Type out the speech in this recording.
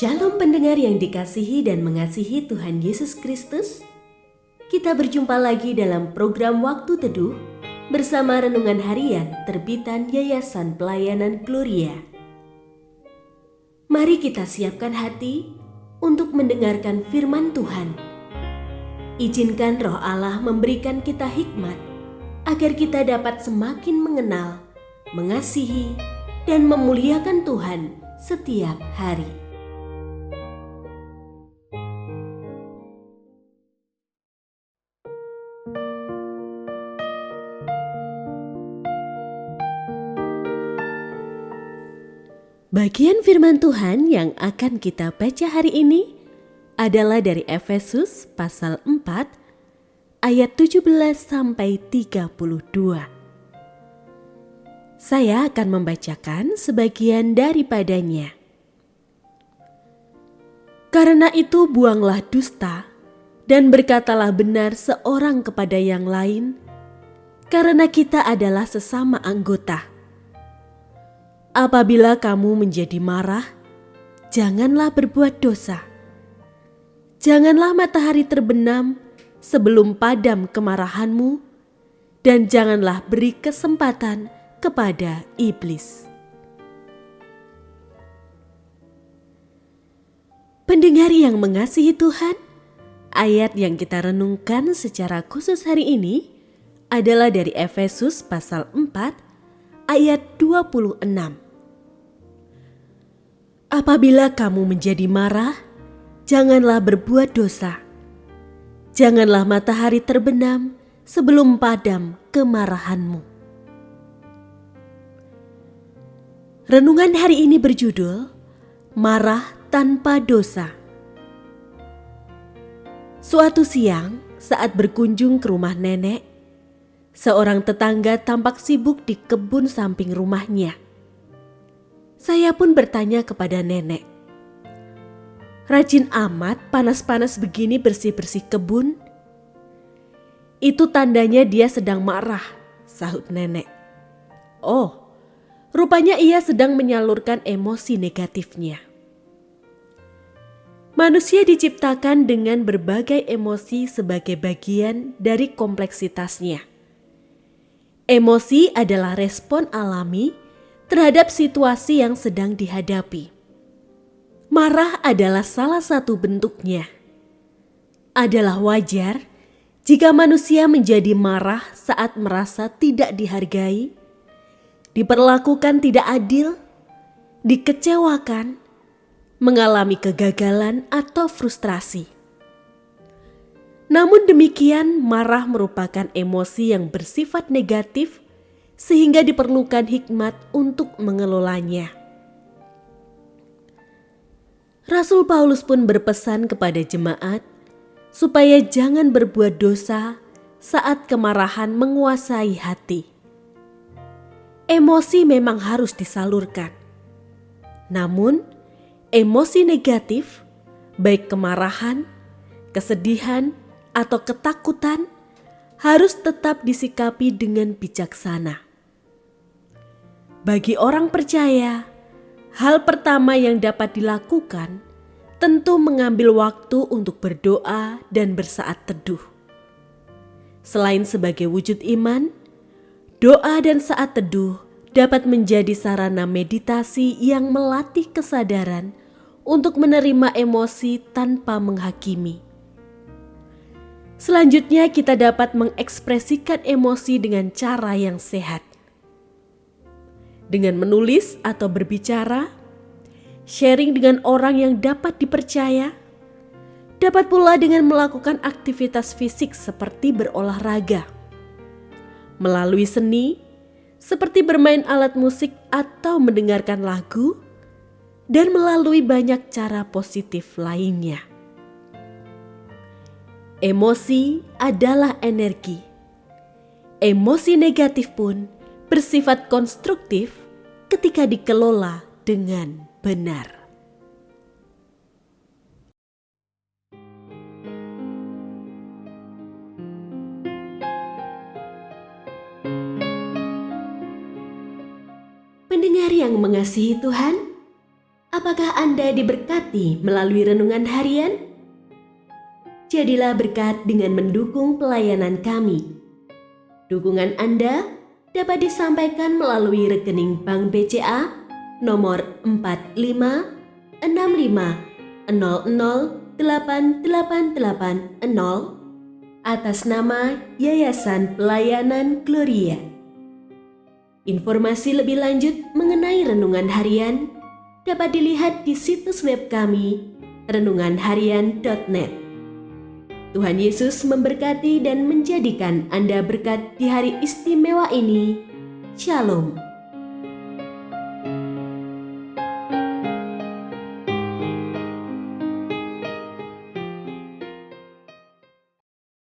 Shalom pendengar yang dikasihi dan mengasihi Tuhan Yesus Kristus. Kita berjumpa lagi dalam program Waktu Teduh bersama Renungan Harian terbitan Yayasan Pelayanan Gloria. Mari kita siapkan hati untuk mendengarkan firman Tuhan. Izinkan Roh Allah memberikan kita hikmat agar kita dapat semakin mengenal, mengasihi, dan memuliakan Tuhan setiap hari. Bagian firman Tuhan yang akan kita baca hari ini adalah dari Efesus pasal 4 ayat 17 sampai 32. Saya akan membacakan sebagian daripadanya. Karena itu buanglah dusta dan berkatalah benar seorang kepada yang lain, karena kita adalah sesama anggota. Apabila kamu menjadi marah, janganlah berbuat dosa. Janganlah matahari terbenam sebelum padam kemarahanmu, dan janganlah beri kesempatan kepada iblis. Pendengar yang mengasihi Tuhan, ayat yang kita renungkan secara khusus hari ini adalah dari Efesus pasal 4 ayat 26. Apabila kamu menjadi marah, janganlah berbuat dosa. Janganlah matahari terbenam sebelum padam kemarahanmu. Renungan hari ini berjudul Marah Tanpa Dosa. Suatu siang saat berkunjung ke rumah nenek, seorang tetangga tampak sibuk di kebun samping rumahnya. Saya pun bertanya kepada nenek, "Rajin amat panas-panas begini bersih-bersih kebun?" "Itu tandanya dia sedang marah," sahut nenek. "Oh, rupanya ia sedang menyalurkan emosi negatifnya." Manusia diciptakan dengan berbagai emosi sebagai bagian dari kompleksitasnya. Emosi adalah respon alami terhadap situasi yang sedang dihadapi. Marah adalah salah satu bentuknya. Adalah wajar jika manusia menjadi marah saat merasa tidak dihargai, diperlakukan tidak adil, dikecewakan, mengalami kegagalan atau frustrasi. Namun demikian, marah merupakan emosi yang bersifat negatif sehingga diperlukan hikmat untuk mengelolanya. Rasul Paulus pun berpesan kepada jemaat supaya jangan berbuat dosa saat kemarahan menguasai hati. Emosi memang harus disalurkan. Namun, emosi negatif, baik kemarahan, kesedihan, atau ketakutan, harus tetap disikapi dengan bijaksana. Bagi orang percaya, hal pertama yang dapat dilakukan tentu mengambil waktu untuk berdoa dan bersaat teduh. Selain sebagai wujud iman, doa dan saat teduh dapat menjadi sarana meditasi yang melatih kesadaran untuk menerima emosi tanpa menghakimi. Selanjutnya, kita dapat mengekspresikan emosi dengan cara yang sehat. Dengan menulis atau berbicara, sharing dengan orang yang dapat dipercaya, dapat pula dengan melakukan aktivitas fisik seperti berolahraga, melalui seni seperti bermain alat musik atau mendengarkan lagu, dan melalui banyak cara positif lainnya. Emosi adalah energi. Emosi negatif pun bersifat konstruktif ketika dikelola dengan benar. Pendengar yang mengasihi Tuhan, apa Apakah Anda diberkati melalui renungan harian? Jadilah berkat dengan mendukung pelayanan kami. Dukungan Anda dapat disampaikan melalui rekening Bank BCA nomor 4565008880 atas nama Yayasan Pelayanan Gloria. Informasi lebih lanjut mengenai renungan harian dapat dilihat di situs web kami renunganharian.net. Tuhan Yesus memberkati dan menjadikan Anda berkat di hari istimewa ini. Shalom.